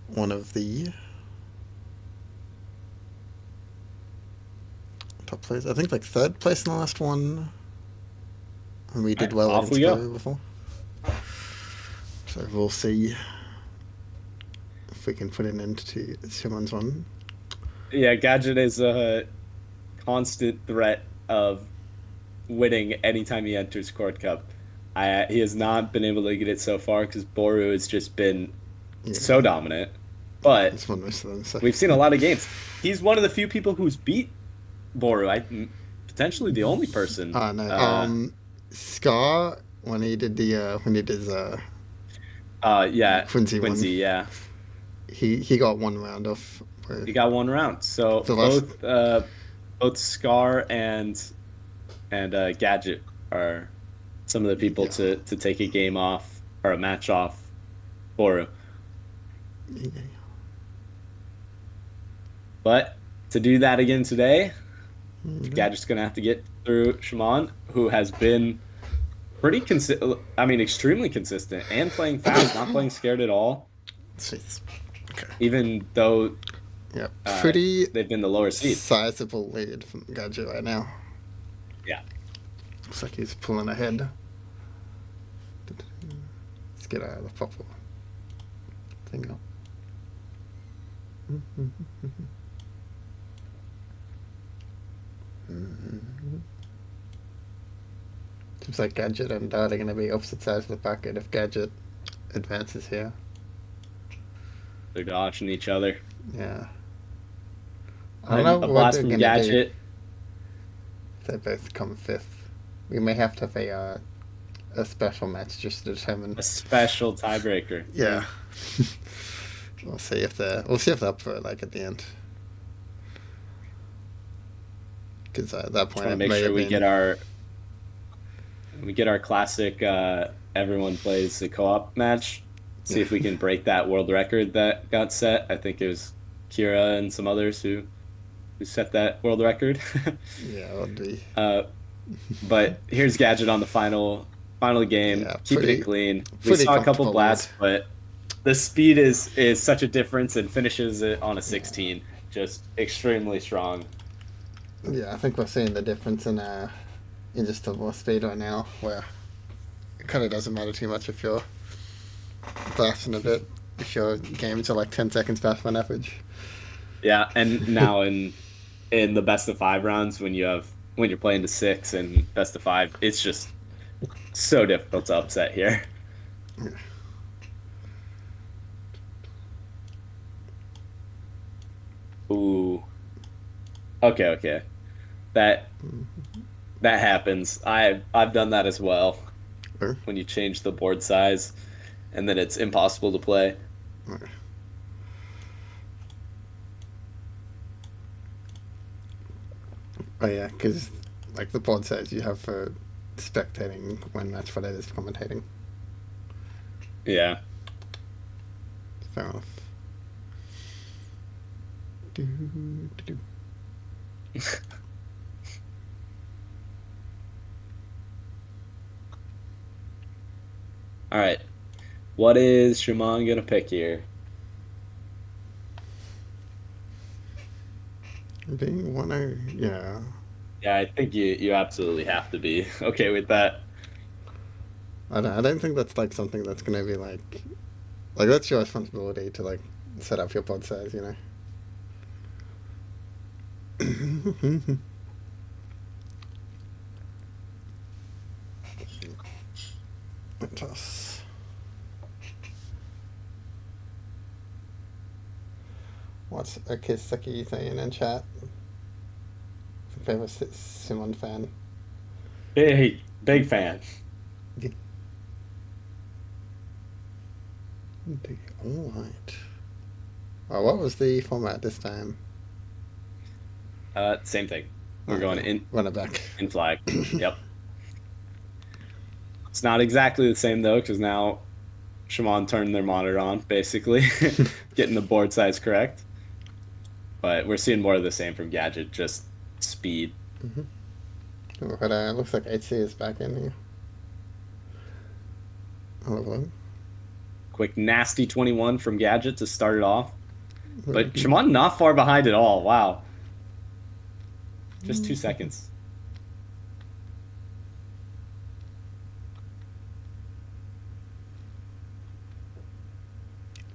one of the top players. I think like third place in the last one, and we All did right, well off we against go. Peru before. So we'll see if we can put an end to Szymon's one. Yeah, Gadget is a constant threat of winning anytime he enters Chord Cup. He has not been able to get it so far because Boru has just been so Yeah, dominant. But he's won most of them. So we've seen a lot of games. He's one of the few people who's beat Boru. Potentially the only person. I know. Scar when he did his Yeah, Quincy one, Quincy. Yeah, he got one round off. he got one round. So The last, both Scar and Gadget are some of the people yeah, to take a game off or a match off Boru. yeah. But to do that again today, Okay. Gadget's gonna have to get through Shimon, who has been pretty consistent. I mean, extremely consistent and playing fast, not playing scared at all. Sweet. Okay. Even though Yeah, pretty they've been the lower seed. sizable lead from Gadget right now. Yeah. Looks like he's pulling ahead. Let's get out of the purple thing up. Seems like Gadget and Dart are going to be opposite sides of the bucket if Gadget advances here. They're dodging each other. Yeah. I don't know And a what blast they're from going to do Gadget. if they both come fifth. We may have to have a special match just to determine. A special tiebreaker. Yeah. We'll see if they're up for it like at the end. Because at that Just point want to it make may sure have been. we get our classic everyone plays the co-op match. See Yeah. if we can break that world record that got set. I think it was Kira and some others who set that world record. Yeah, it would be. uh, but here's Gadget on the final game, Yeah, keeping it clean. We pretty saw a couple comfortable lead. blasts, but the speed is such a difference and finishes it on a 16. Just extremely strong. Yeah, I think we're seeing the difference in just the more speed right now, where it kind of doesn't matter too much if you're blasting a bit, if your games are like 10 seconds faster on average. Yeah, and now in the best of five rounds when you're playing to six and best of five, it's just so difficult to upset here. Yeah. Ooh. Okay, okay. That that happens. I've done that as well Or- when you change the board size and then it's impossible to play. or- Oh yeah, because like the board says you have for spectating when match for that is commentating. Yeah. Fair enough. Do, do, do. All right. What is Shimon gonna pick here? Being one, yeah. Yeah, I think you absolutely have to be okay with that. I don't think that's like something that's gonna be like that's your responsibility to like set up your pod size, you know. Toss. What's a Kisaki saying in chat? Favorite Szymon fan. Big fan. All right. Oh, what was the format this time? Same thing. We're going Okay, run it back. in flag. Yep. It's not exactly the same though, because now Shimon turned their monitor on, basically, getting the board size correct. But we're seeing more of the same from Gadget, just speed. But looks like HC is back in here. Hello, hello. Quick nasty 21 from Gadget to start it off. But Szymon not far behind at all. Wow. Just 2 seconds.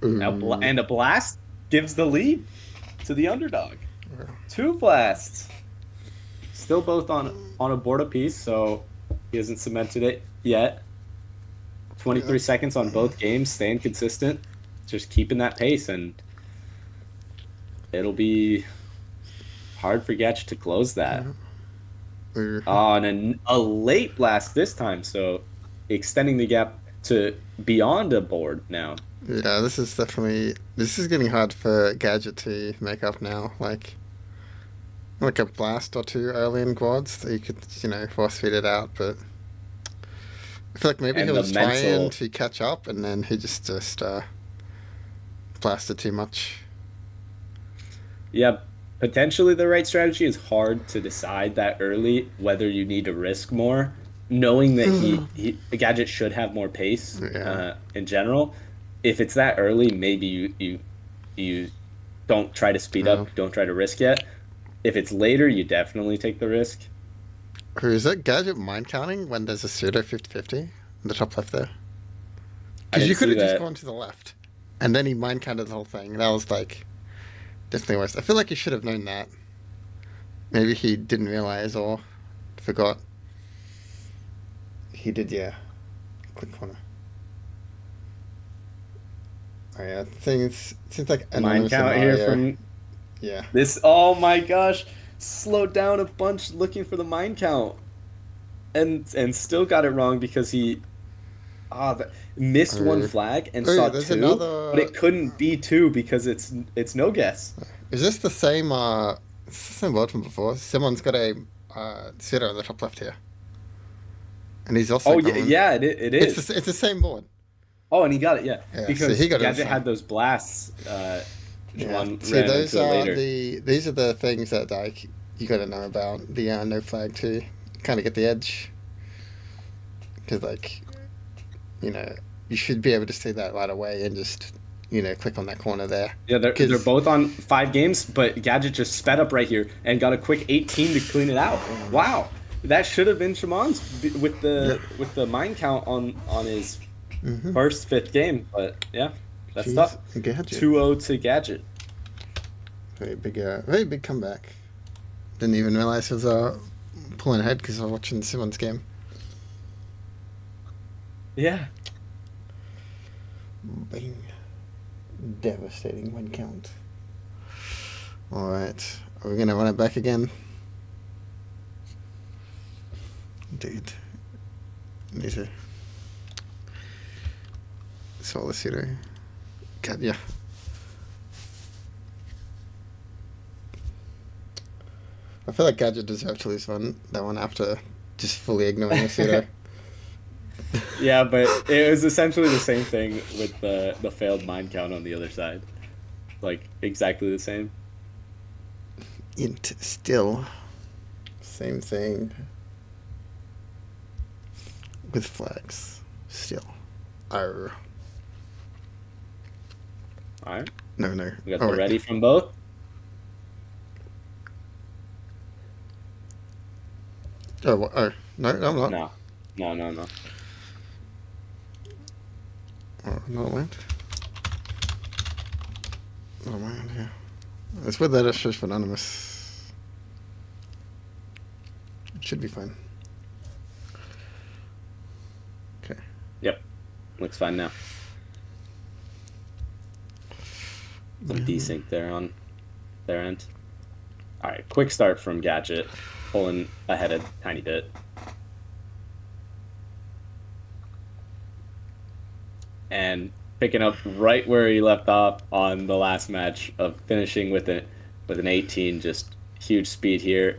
And a blast gives the lead to the underdog. 2 blasts. Still both on a board apiece, so he hasn't cemented it yet. 23 seconds on both games, staying consistent, just keeping that pace, and it'll be hard for Getch to close that. Oh, and a late blast this time, so extending the gap to beyond a board now. Yeah, this is getting hard for Gadget to make up now. Like a blast or two early in quads that you could, force feed it out, but I feel like maybe he was trying to catch up and then he just blasted too much. Yeah, potentially the right strategy is hard to decide that early whether you need to risk more, knowing that the Gadget should have more pace in general. If it's that early, maybe you don't try to speed up, don't try to risk yet. If it's later, you definitely take the risk. Or is that Gadget mind counting when there's a pseudo 50-50 in the top left there? Because you could have just gone to the left. And then he mind counted the whole thing. That was definitely worse. I feel like he should have known that. Maybe he didn't realize or forgot. He did, yeah. Click corner. Oh, yeah, seems like an mind count here from this. Oh my gosh, slowed down a bunch looking for the mind count, and still got it wrong because he missed one flag and saw 2, but it couldn't be 2 because it's no guess. Is this the same? It's the same board from before. Szymon's got a sitter on the top left here, and he's also. Oh yeah, it is. It's the same board. Oh, and he got it, yeah. Because so he got Gadget had those blasts. See, these are the things that you got to know about the no flag to kind of get the edge. Because you should be able to see that right away and just click on that corner there. Yeah, they're both on 5 games, but Gadget just sped up right here and got a quick 18 to clean it out. Wow, that should have been Szymon's with the mind count on his. First 5th game, but yeah, that's tough. 2-0 to Gadget. Very big comeback. Didn't even realize he was pulling ahead because I was watching Szymon's game. Yeah. Bang. Devastating win count. Alright. Are we going to run it back again? Dude. Need to... Solo shooter. Yeah. I feel like Gadget deserved to lose that one after just fully ignoring the shooter. Yeah, but it was essentially the same thing with the failed mind count on the other side. Like, exactly the same. Still. Same thing. With flags. Still. Arr. Alright. No. We got the ready from both. No, I'm not. No. Oh, no, it went. Oh, man, yeah. It's weird that it's just anonymous. It should be fine. Okay. Yep. Looks fine now. Some desync there on their end. All right, quick start from Gadget, pulling ahead a tiny bit. And picking up right where he left off on the last match of finishing with an 18, just huge speed here.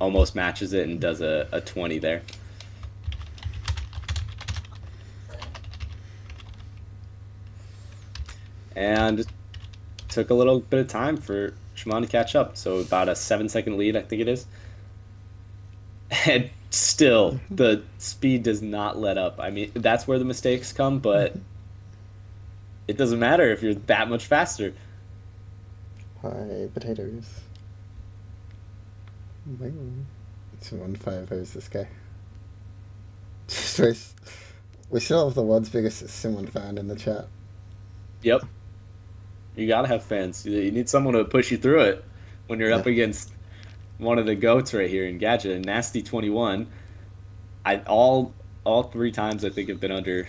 Almost matches it and does a 20 there. And took a little bit of time for Szymon to catch up, so about a 7-second lead, I think it is. And still, the speed does not let up. I mean, that's where the mistakes come, but it doesn't matter if you're that much faster. Hi, potatoes. It's 1-5 versus this guy. We still have the world's biggest Szymon fan in the chat. Yep, you gotta have fans. You need someone to push you through it when you're Yeah. up against one of the goats right here in Gadget, Nasty 21. I all three times I think have been under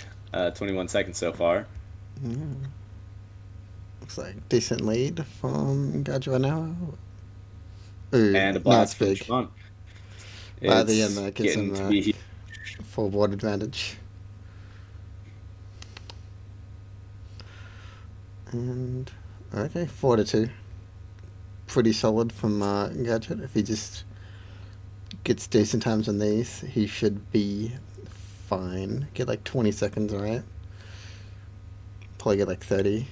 21 seconds so far. Mm. Looks like decent lead from Gadgetlab now. And Ooh, a now it's blast from big. Szymon. At the It's end, gives getting him to a be full board advantage. And okay, 4-2. Pretty solid from Gadget. If he just gets decent times on these, he should be fine. Get like 20 seconds, alright? Probably get like 30.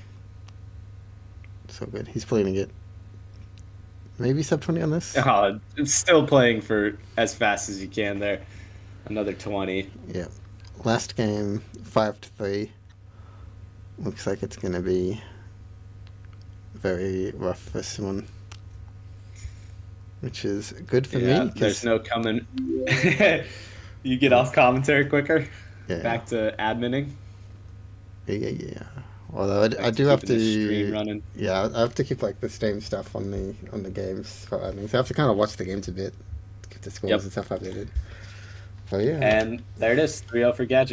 So good. He's probably gonna get maybe sub 20 on this. still playing for as fast as you can there. Another 20. Yeah. Last game, 5-3. Looks like it's gonna be very rough for someone, which is good for me Yeah, there's because no coming. You get yeah, off commentary quicker. yeah, Back to adminning. yeah. Although I Back to do have keeping this stream to, running. yeah, I have to keep like the Steam stuff on the games for admin. So I have to kind of watch the games a bit, keep the scores Yep. and stuff updated. But yeah. And there it is, 3-0 for Gadget.